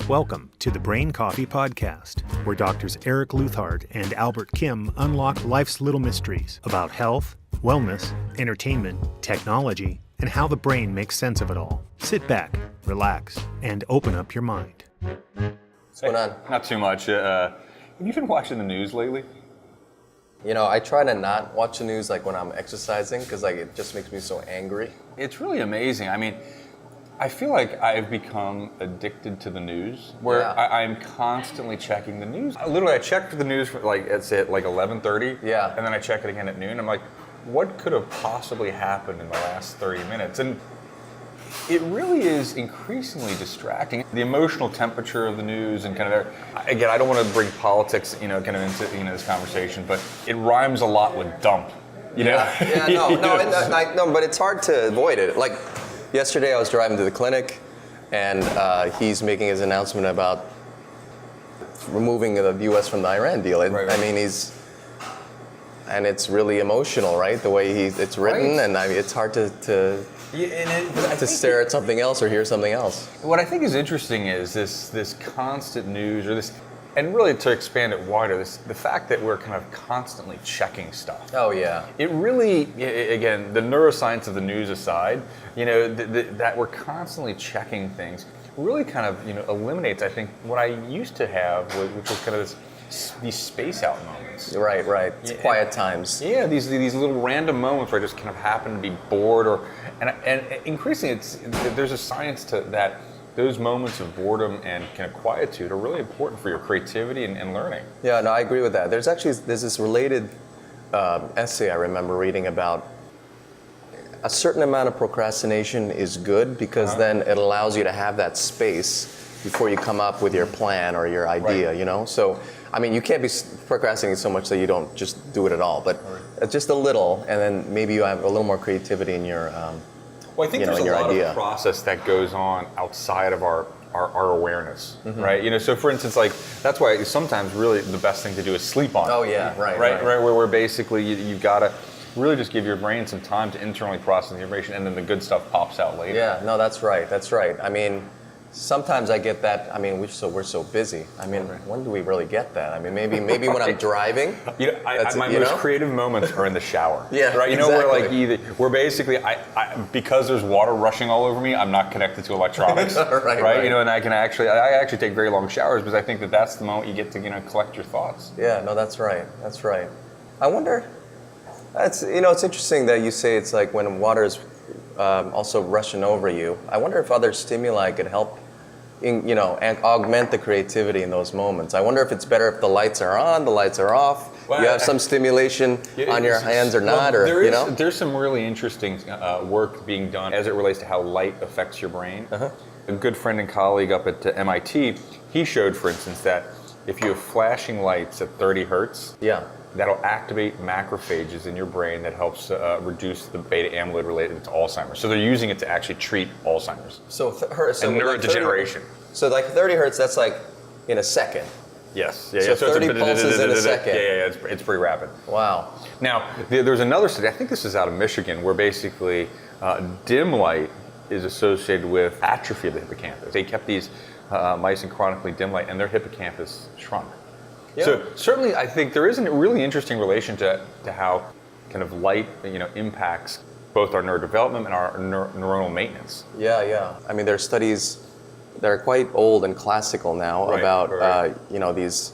Welcome to the Brain Coffee Podcast, where doctors Eric Luthard and Albert Kim unlock life's little mysteries about health, wellness, entertainment, technology, and how the brain makes sense of it all. Sit back, relax, and open up your mind. What's going on? Not too much. Have you been watching the news lately? You know, I try to not watch the news like when I'm exercising because it just makes me so angry. It's really amazing. I mean, I feel like I've become addicted to the news, where I'm constantly checking the news. I check the news for it's at 11:30, and then I check it again at noon. I'm like, what could have possibly happened in the last 30 minutes? And it really is increasingly distracting. The emotional temperature of the news and again, I don't want to bring politics, into this conversation, but it rhymes a lot with dump. No, but it's hard to avoid it. Like yesterday, I was driving to the clinic, and he's making his announcement about removing the U.S. from the Iran deal. Right. I mean, and it's really emotional, right? The way it's written, right. And I mean, it's hard to stare at something else or hear something else. What I think is interesting is this constant news, and really to expand it wider, the fact that we're kind of constantly checking stuff. Oh yeah. It really, again, the neuroscience of the news aside, that we're constantly checking things really kind of eliminates, I think, what I used to have, which was kind of these space out moments. Right. It's quiet times. Yeah, these little random moments where I just kind of happen to be bored, and increasingly, there's a science to that. Those moments of boredom and kind of quietude are really important for your creativity and learning. Yeah, no, I agree with that. There's this related essay I remember reading about a certain amount of procrastination is good because then it allows you to have that space before you come up with your plan or your idea, right. So, I mean, you can't be procrastinating so much that you don't just do it at all, but just a little, and then maybe you have a little more creativity in your Well, I think there's a lot of process that goes on outside of our awareness, right? So for instance, that's why sometimes really the best thing to do is sleep on it. Oh yeah, right. Where basically you've got to really just give your brain some time to internally process the information, and then the good stuff pops out later. Yeah, no, that's right. I mean, sometimes I get that. I mean, we're so busy. I mean, when do we really get that? I mean, maybe when I'm driving. My most creative moments are in the shower. Yeah, right. Exactly. Where basically because there's water rushing all over me, I'm not connected to electronics. right. And I actually take very long showers because I think that's the moment you get to collect your thoughts. Yeah, no, that's right. I wonder. It's interesting that you say it's like when water's also rushing over you. I wonder if other stimuli could help, and augment the creativity in those moments. I wonder if it's better if the lights are on, the lights are off. Well, you have some stimulation on your hands or not, There's some really interesting work being done as it relates to how light affects your brain. A good friend and colleague up at MIT, he showed, for instance, that if you have flashing lights at 30 hertz, that'll activate macrophages in your brain that helps reduce the beta amyloid related to Alzheimer's. So they're using it to actually treat Alzheimer's. So neurodegeneration. So 30 hertz, that's like in a second. Yes. So 30 pulses in a second. Yeah, it's pretty rapid. Wow. Now, there's another study, I think this is out of Michigan, where basically dim light is associated with atrophy of the hippocampus. They kept these mice in chronically dim light, and their hippocampus shrunk. Yeah. So certainly, I think there is a really interesting relation to how kind of light, impacts both our neurodevelopment and our neuronal maintenance. Yeah. I mean, there are studies that are quite old and classical now about these.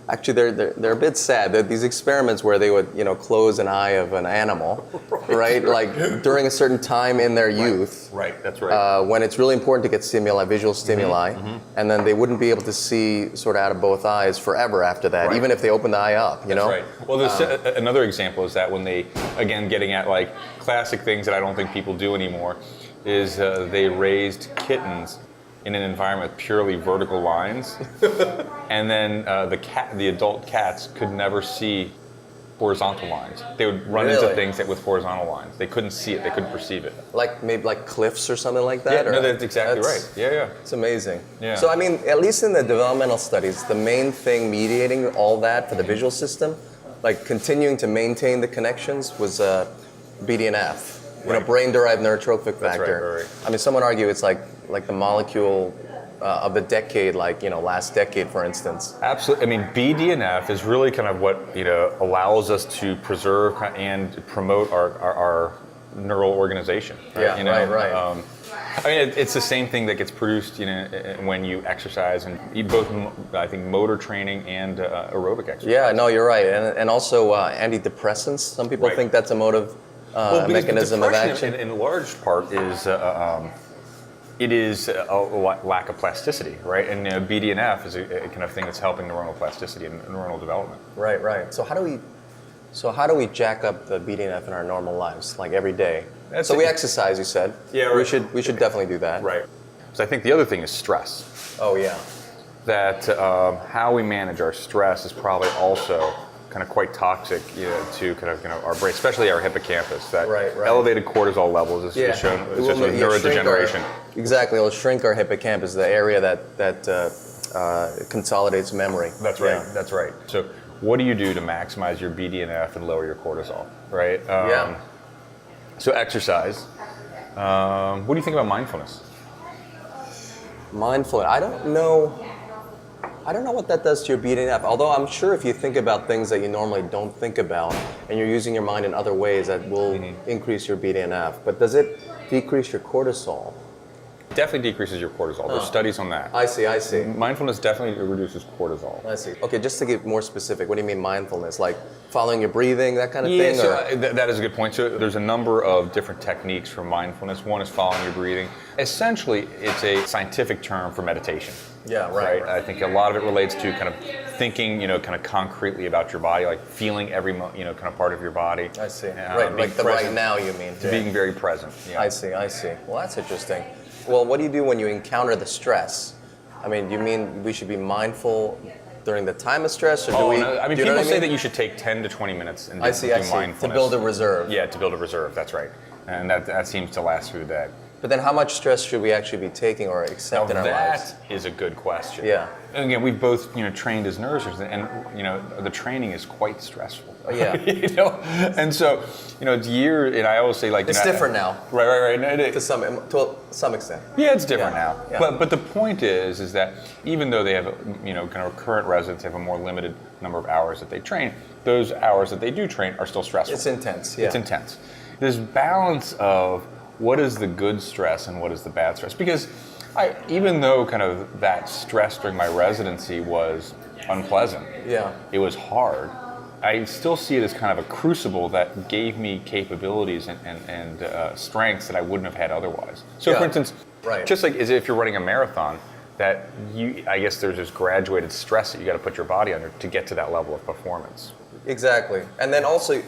Actually, they're a bit sad. They're these experiments where they would close an eye of an animal, right? Like during a certain time in their youth. Right. That's right. When it's really important to get visual stimuli, and then they wouldn't be able to see sort of out of both eyes forever after that, even if they open the eye up. That's right. Well, there's another example is that when they, again, getting at classic things that I don't think people do anymore, is they raised kittens in an environment with purely vertical lines, and then the adult cats could never see horizontal lines. They would run into things with horizontal lines. They couldn't see it. They couldn't perceive it. Maybe like cliffs or something like that. Yeah, no, that's exactly right. Yeah. It's amazing. Yeah. So I mean, at least in the developmental studies, the main thing mediating all that for the visual system, continuing to maintain the connections, was BDNF. Brain-derived neurotrophic factor. Right. I mean, some would argue it's like the molecule of the decade, like last decade, for instance. Absolutely. I mean, BDNF is really kind of what allows us to preserve and promote our neural organization. Right? Yeah, right. I mean, it's the same thing that gets produced, when you exercise, and both, I think, motor training and aerobic exercise. Yeah, no, you're right, and also antidepressants. Some people think that's a motive mechanism of action. In large part is it is a lack of plasticity, right? And BDNF is a kind of thing that's helping neuronal plasticity and neuronal development. Right. So how do we jack up the BDNF in our normal lives, like every day? We exercise, you said. Yeah, right. We should definitely do that. Right. So I think the other thing is stress. Oh yeah. That how we manage our stress is probably also kind of quite toxic, to kind of our brain, especially our hippocampus. That elevated cortisol levels is shown with neurodegeneration. Exactly, it'll shrink our hippocampus, the area that consolidates memory. That's right. Yeah. That's right. So what do you do to maximize your BDNF and lower your cortisol? Right. So exercise. What do you think about mindfulness? Mindfulness. I don't know what that does to your BDNF, although I'm sure if you think about things that you normally don't think about and you're using your mind in other ways, that will increase your BDNF. But does it decrease your cortisol? Definitely decreases your cortisol. There's studies on that. I see. Mindfulness definitely reduces cortisol. I see. Okay, just to get more specific, what do you mean mindfulness? Like following your breathing, that kind of thing? So that is a good point. So there's a number of different techniques for mindfulness. One is following your breathing. Essentially, it's a scientific term for meditation. Yeah, right. I think a lot of it relates to kind of thinking, kind of concretely about your body, like feeling every, kind of part of your body. I see. Right, like the right now, you mean? Being very present. Yeah. I see. Well, that's interesting. Well, what do you do when you encounter the stress? I mean, do you mean we should be mindful during the time of stress, or do we? No. I mean, people say that you should take 10 to 20 minutes and do mindfulness. To build a reserve. Yeah, to build a reserve. That's right, and that seems to last through the day. But then, how much stress should we actually be taking or accept in our lives? That is a good question. Yeah. And again, we've both trained as nurses, and the training is quite stressful. Yeah. And so it's years, and I always say it's different now. Right. To some extent. Yeah, it's different now. Yeah. But the point is that even though they have kind of current residents have a more limited number of hours that they train, those hours that they do train are still stressful. It's intense. Yeah. It's intense. This balance of what is the good stress and what is the bad stress? Because even though kind of that stress during my residency was unpleasant, it was hard, I still see it as kind of a crucible that gave me capabilities and strengths that I wouldn't have had otherwise. So for instance, just like as if you're running a marathon, that I guess there's this graduated stress that you got to put your body under to get to that level of performance. Exactly. And then also,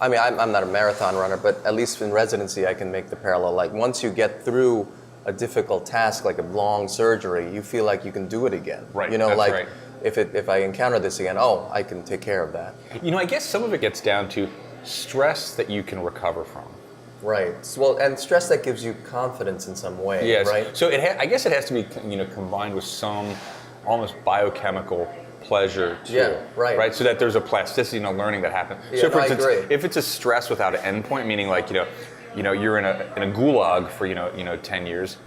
I mean, I'm not a marathon runner, but at least in residency, I can make the parallel. Like once you get through a difficult task, like a long surgery, you feel like you can do it again. Right. That's right. If I encounter this again, I can take care of that. I guess some of it gets down to stress that you can recover from. Right. Well, and stress that gives you confidence in some way. Yes. Right. So I guess it has to be combined with some almost biochemical pleasure too. Yeah, right. So that there's a plasticity and a learning that happens. Yeah, so for instance, I agree. if it's a stress without an endpoint, meaning like you're in a gulag for 10 years,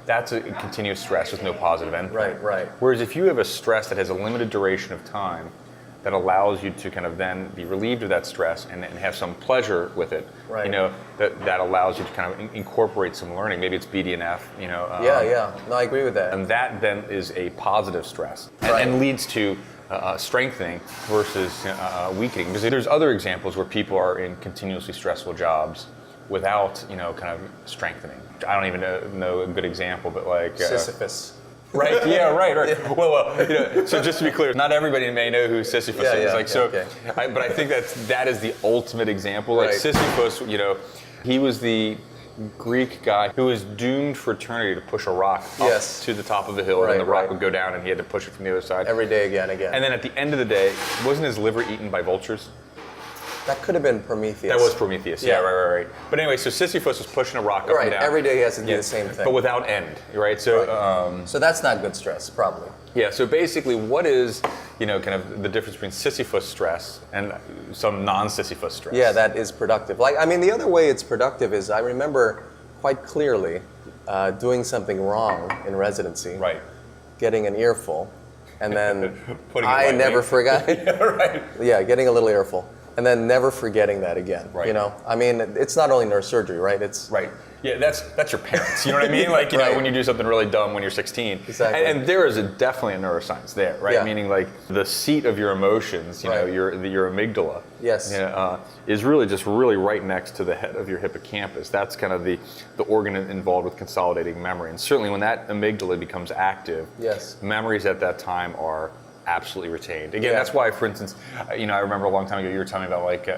that's a continuous stress with no positive endpoint. Right. Whereas if you have a stress that has a limited duration of time, that allows you to kind of then be relieved of that stress and have some pleasure with it. Right. That allows you to kind of incorporate some learning. Maybe it's BDNF. Yeah. No, I agree with that. And that then is a positive stress and leads to strengthening versus weakening. Because there's other examples where people are in continuously stressful jobs without kind of strengthening. I don't even know a good example, but like Sisyphus. Right. Yeah. Right. Yeah. Well. So just to be clear, not everybody may know who Sisyphus is. But I think that is the ultimate example. Like Sisyphus, he was the Greek guy who was doomed for eternity to push a rock up to the top of the hill, and the rock would go down, and he had to push it from the other side every day again. And then at the end of the day, wasn't his liver eaten by vultures? That could have been Prometheus. That was Prometheus, yeah, right. But anyway, so Sisyphus was pushing a rock up and down. Every day he has to do the same thing. But without end, right? So so that's not good stress, probably. Yeah, so basically what is, kind of the difference between Sisyphus stress and some non-Sisyphus stress? Yeah, that is productive. The other way it's productive is I remember quite clearly doing something wrong in residency, Right. getting an earful, and then Putting it I right never wing. forgot. Yeah, right. Yeah, getting a little earful, and then never forgetting that again. Right. You know, I mean, it's not only neurosurgery, right? It's Right. Yeah, that's your parents. You know what I mean? Like, you Right. know, when you do something really dumb when you're 16. Exactly. And there is definitely a neuroscience there, right? Yeah. Meaning like the seat of your emotions, you know, Right. your amygdala. Yes. You know, is really just really right next to the head of your hippocampus. That's kind of the organ involved with consolidating memory. And certainly when that amygdala becomes active, Yes. memories at that time are absolutely retained. Again, Yeah. that's why, for instance, you know, I remember a long time ago you were telling me about like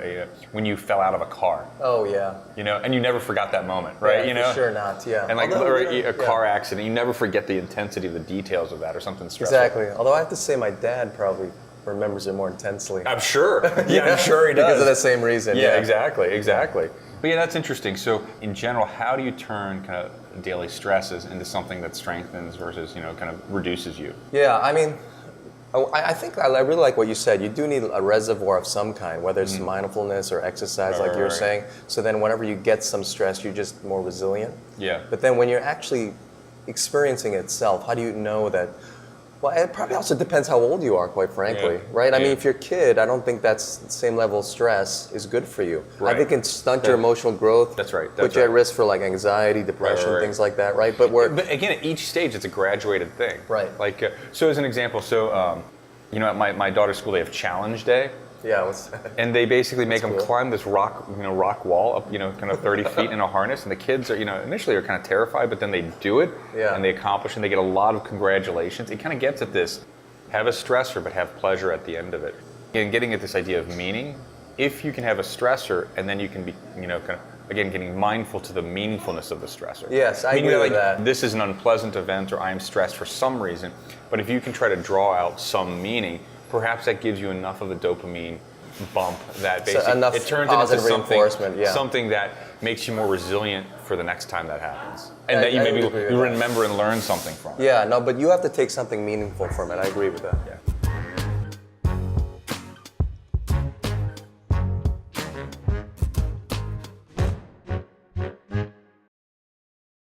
when you fell out of a car. Oh yeah. You know, and you never forgot that moment, right? Yeah, you know, for sure not. Yeah. and like Although, or you know, a car accident, you never forget the intensity of the details of that, or something stressful. Exactly. Although I have to say, my dad probably remembers it more intensely. I'm sure. Yeah, I'm sure he does. Because of the same reason. Yeah, exactly. But yeah, that's interesting. So in general, how do you turn kind of daily stresses into something that strengthens versus, you know, kind of reduces you? Yeah, I mean, I think I really like what you said. You do need a reservoir of some kind, whether it's mindfulness or exercise, like you were Right. saying. So then whenever you get some stress, you're just more resilient. Yeah. But then when you're actually experiencing it itself, how do you know that? Well, it probably also depends how old you are, quite frankly, Yeah. right? I mean, Yeah. if you're a kid, I don't think that's the same level of stress is good for you. Right. I think it can stunt your Yeah. emotional growth. That's right, Put that's you at right. risk for like anxiety, depression, right. things like that, right? But Again, at each stage, it's a graduated thing. Right. Like, so as an example, you know, at my daughter's school, they have Challenge Day. yeah, what's And they basically make them cool. climb this rock wall up, you know, kind of 30 feet in a harness. And the kids are, you know, initially are kind of terrified, but then they do it Yeah. and they accomplish, and they get a lot of congratulations. It kind of gets at this, have a stressor, but have pleasure at the end of it. And getting at this idea of meaning, if you can have a stressor and then you can be, you know, kind of, again, getting mindful to the meaningfulness of the stressor. Yes, I Meaning agree like, with that. This is an unpleasant event, or I am stressed for some reason, but if you can try to draw out some meaning, perhaps that gives you enough of a dopamine bump that basically enough it turns it into positive something, reinforcement, yeah. something that makes you more resilient for the next time that happens, and I- that you I maybe would agree with you that. remember and learn something from it. Yeah, no, but you have to take something meaningful from it. I agree with that. Yeah.